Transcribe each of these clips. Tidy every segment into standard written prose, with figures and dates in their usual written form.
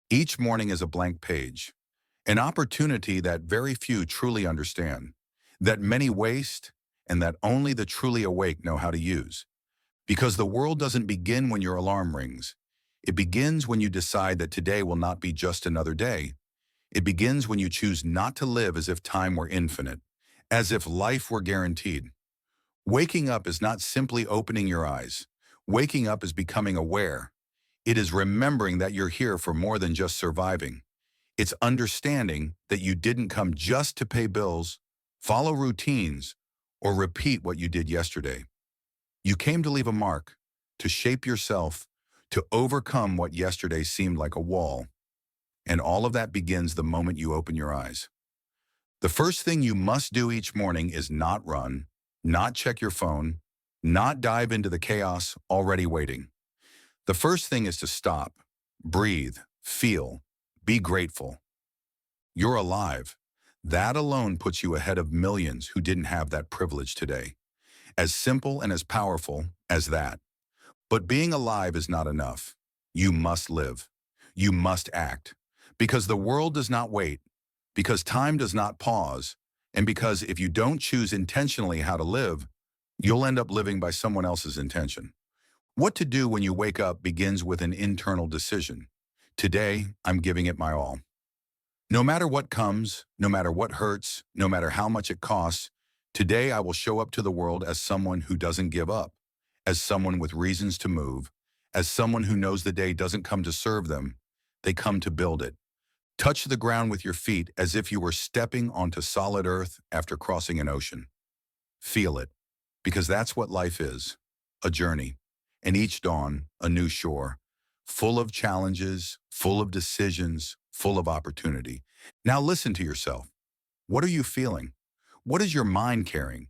Each morning is a blank page, an opportunity that very few truly understand, that many waste, and that only the truly awake know how to use. Because the world doesn't begin when your alarm rings. It begins when you decide that today will not be just another day. It begins when you choose not to live as if time were infinite, as if life were guaranteed. Waking up is not simply opening your eyes. Waking up is becoming aware. It is remembering that you're here for more than just surviving. It's understanding that you didn't come just to pay bills, follow routines, or repeat what you did yesterday. You came to leave a mark, to shape yourself, to overcome what yesterday seemed like a wall. And all of that begins the moment you open your eyes. The first thing you must do each morning is not run, not check your phone, not dive into the chaos already waiting. The first thing is to stop, breathe, feel, be grateful. You're alive. That alone puts you ahead of millions who didn't have that privilege today. As simple and as powerful as that. But being alive is not enough. You must live. You must act. Because the world does not wait. Because time does not pause. And because if you don't choose intentionally how to live, you'll end up living by someone else's intention. What to do when you wake up begins with an internal decision. Today, I'm giving it my all. No matter what comes, no matter what hurts, no matter how much it costs, today I will show up to the world as someone who doesn't give up, as someone with reasons to move, as someone who knows the day doesn't come to serve them, they come to build it. Touch the ground with your feet as if you were stepping onto solid earth after crossing an ocean. Feel it, because that's what life is, a journey, and each dawn, a new shore, full of challenges, full of decisions, full of opportunity. Now listen to yourself. What are you feeling? What is your mind carrying?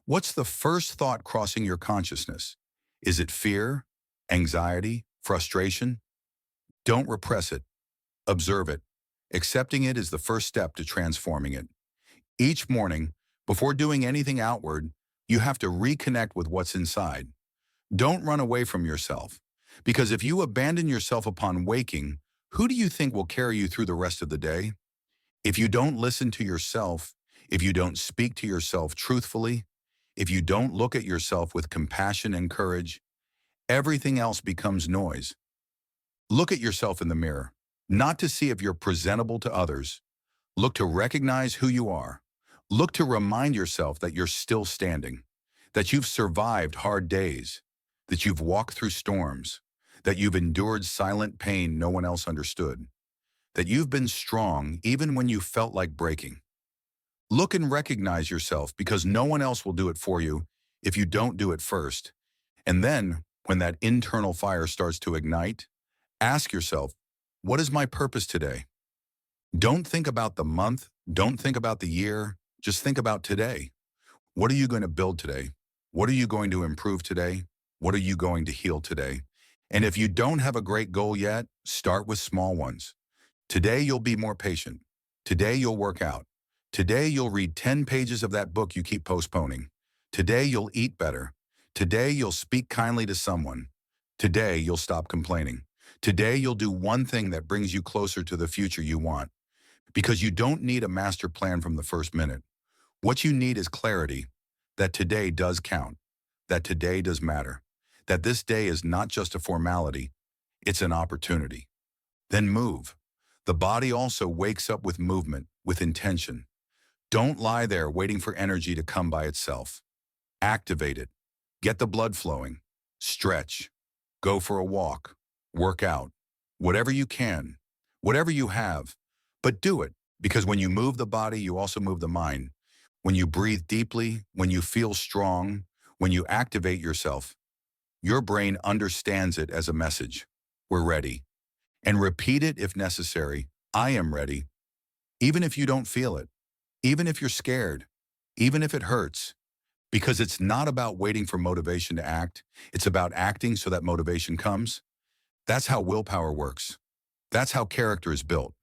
What's the first thought crossing your consciousness? Is it fear, anxiety, frustration? Don't repress it. Observe it. Accepting it is the first step to transforming it. Each morning, before doing anything outward, you have to reconnect with what's inside. Don't run away from yourself, because if you abandon yourself upon waking, who do you think will carry you through the rest of the day? If you don't listen to yourself, if you don't speak to yourself truthfully, if you don't look at yourself with compassion and courage, everything else becomes noise. Look at yourself in the mirror, not to see if you're presentable to others. Look to recognize who you are. Look to remind yourself that you're still standing, that you've survived hard days, that you've walked through storms, that you've endured silent pain no one else understood, that you've been strong even when you felt like breaking. Look and recognize yourself because no one else will do it for you if you don't do it first. And then, when that internal fire starts to ignite, ask yourself, what is my purpose today? Don't think about the month, don't think about the year, just think about today. What are you going to build today? What are you going to improve today? What are you going to heal today? And if you don't have a great goal yet, start with small ones. Today you'll be more patient. Today you'll work out. Today you'll read 10 pages of that book you keep postponing. Today you'll eat better. Today you'll speak kindly to someone. Today you'll stop complaining. Today you'll do one thing that brings you closer to the future you want. Because you don't need a master plan from the first minute. What you need is clarity, that today does count, that today does matter, that this day is not just a formality, it's an opportunity. Then move. The body also wakes up with movement, with intention. Don't lie there waiting for energy to come by itself. Activate it. Get the blood flowing. Stretch. Go for a walk. Work out. Whatever you can. Whatever you have. But do it, because when you move the body, you also move the mind. When you breathe deeply, when you feel strong, when you activate yourself, your brain understands it as a message. We're ready. And repeat it if necessary. I am ready. Even if you don't feel it. Even if you're scared. Even if it hurts. Because it's not about waiting for motivation to act. It's about acting so that motivation comes. That's how willpower works. That's how character is built.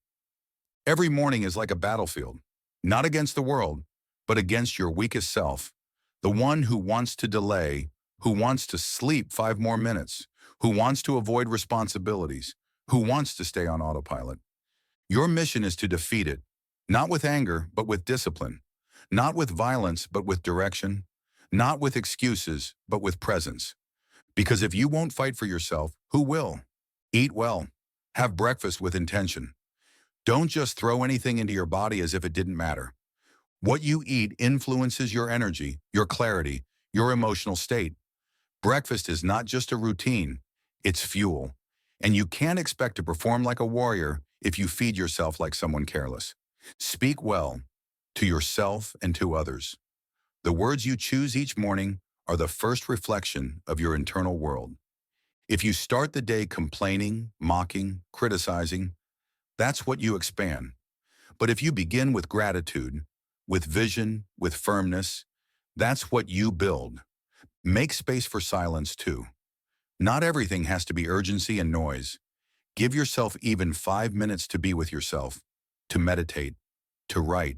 Every morning is like a battlefield. Not against the world, but against your weakest self. The one who wants to delay, who wants to sleep 5 more minutes, who wants to avoid responsibilities, who wants to stay on autopilot. Your mission is to defeat it, not with anger, but with discipline, not with violence, but with direction, not with excuses, but with presence. Because if you won't fight for yourself, who will? Eat well. Have breakfast with intention. Don't just throw anything into your body as if it didn't matter. What you eat influences your energy, your clarity, your emotional state. Breakfast is not just a routine, it's fuel. And you can't expect to perform like a warrior if you feed yourself like someone careless. Speak well to yourself and to others. The words you choose each morning are the first reflection of your internal world. If you start the day complaining, mocking, criticizing, that's what you expand. But if you begin with gratitude, with vision, with firmness, that's what you build. Make space for silence too. Not everything has to be urgency and noise. Give yourself even 5 minutes to be with yourself, to meditate, to write,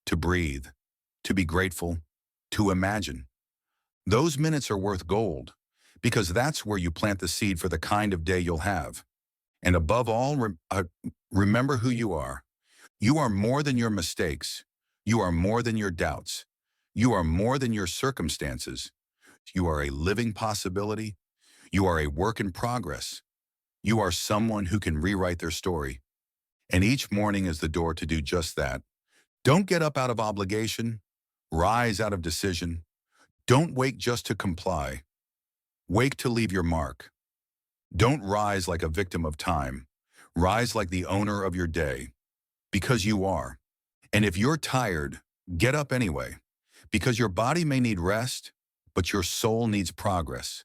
to breathe, to be grateful, to imagine. Those minutes are worth gold, because that's where you plant the seed for the kind of day you'll have. And above all, remember who you are. You are more than your mistakes. You are more than your doubts. You are more than your circumstances. You are a living possibility. You are a work in progress. You are someone who can rewrite their story. And each morning is the door to do just that. Don't get up out of obligation. Rise out of decision. Don't wake just to comply. Wake to leave your mark. Don't rise like a victim of time. Rise like the owner of your day. Because you are. And if you're tired, get up anyway. Because your body may need rest, but your soul needs progress.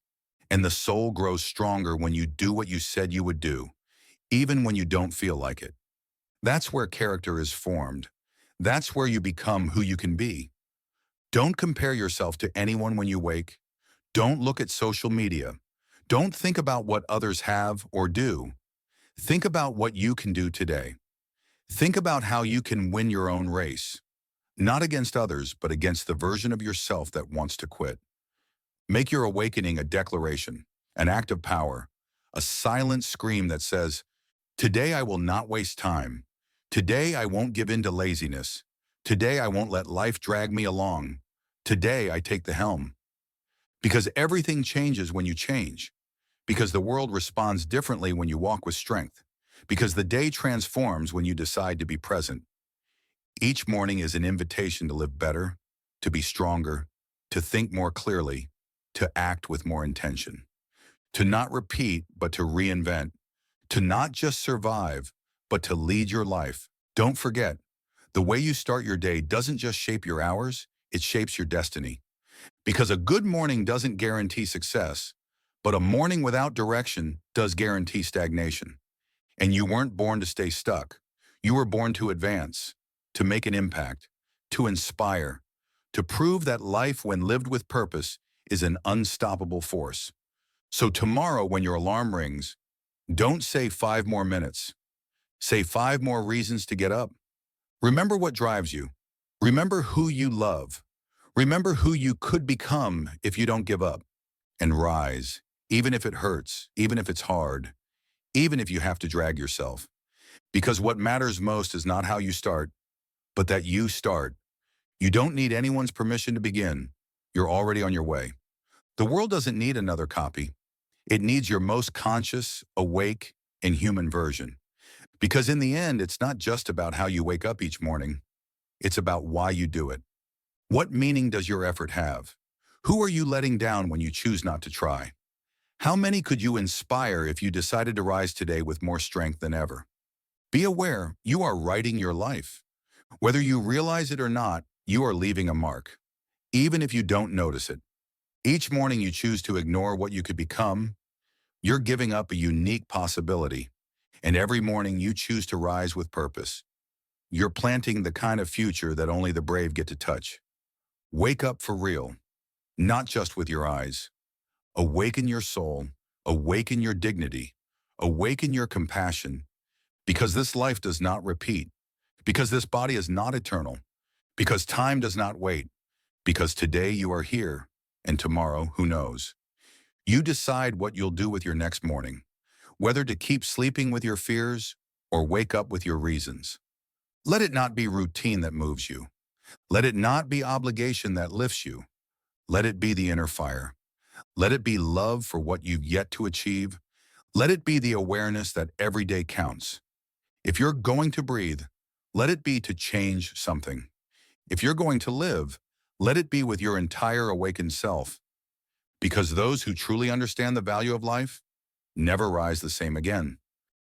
And the soul grows stronger when you do what you said you would do, even when you don't feel like it. That's where character is formed. That's where you become who you can be. Don't compare yourself to anyone when you wake. Don't look at social media. Don't think about what others have or do. Think about what you can do today. Think about how you can win your own race. Not against others, but against the version of yourself that wants to quit. Make your awakening a declaration, an act of power, a silent scream that says, "Today I will not waste time. Today I won't give in to laziness. Today I won't let life drag me along. Today I take the helm." Because everything changes when you change. Because the world responds differently when you walk with strength. Because the day transforms when you decide to be present. Each morning is an invitation to live better, to be stronger, to think more clearly, to act with more intention. To not repeat, but to reinvent. To not just survive, but to lead your life. Don't forget, the way you start your day doesn't just shape your hours, it shapes your destiny. Because a good morning doesn't guarantee success, but a morning without direction does guarantee stagnation. And you weren't born to stay stuck. You were born to advance, to make an impact, to inspire, to prove that life, when lived with purpose, is an unstoppable force. So tomorrow, when your alarm rings, don't say 5 more minutes. Say 5 more reasons to get up. Remember what drives you. Remember who you love. Remember who you could become if you don't give up. And rise, even if it hurts, even if it's hard, even if you have to drag yourself. Because what matters most is not how you start, but that you start. You don't need anyone's permission to begin. You're already on your way. The world doesn't need another copy. It needs your most conscious, awake, and human version. Because in the end, it's not just about how you wake up each morning. It's about why you do it. What meaning does your effort have? Who are you letting down when you choose not to try? How many could you inspire if you decided to rise today with more strength than ever? Be aware, you are writing your life. Whether you realize it or not, you are leaving a mark, even if you don't notice it. Each morning you choose to ignore what you could become, you're giving up a unique possibility. And every morning you choose to rise with purpose. You're planting the kind of future that only the brave get to touch. Wake up for real, not just with your eyes. Awaken your soul, awaken your dignity, awaken your compassion, because this life does not repeat, because this body is not eternal, because time does not wait, because today you are here, and tomorrow, who knows? You decide what you'll do with your next morning. whether to keep sleeping with your fears or wake up with your reasons. Let it not be routine that moves you. Let it not be obligation that lifts you. Let it be the inner fire. Let it be love for what you've yet to achieve. Let it be the awareness that every day counts. If you're going to breathe, let it be to change something. If you're going to live, let it be with your entire awakened self. Because those who truly understand the value of life never rise the same again.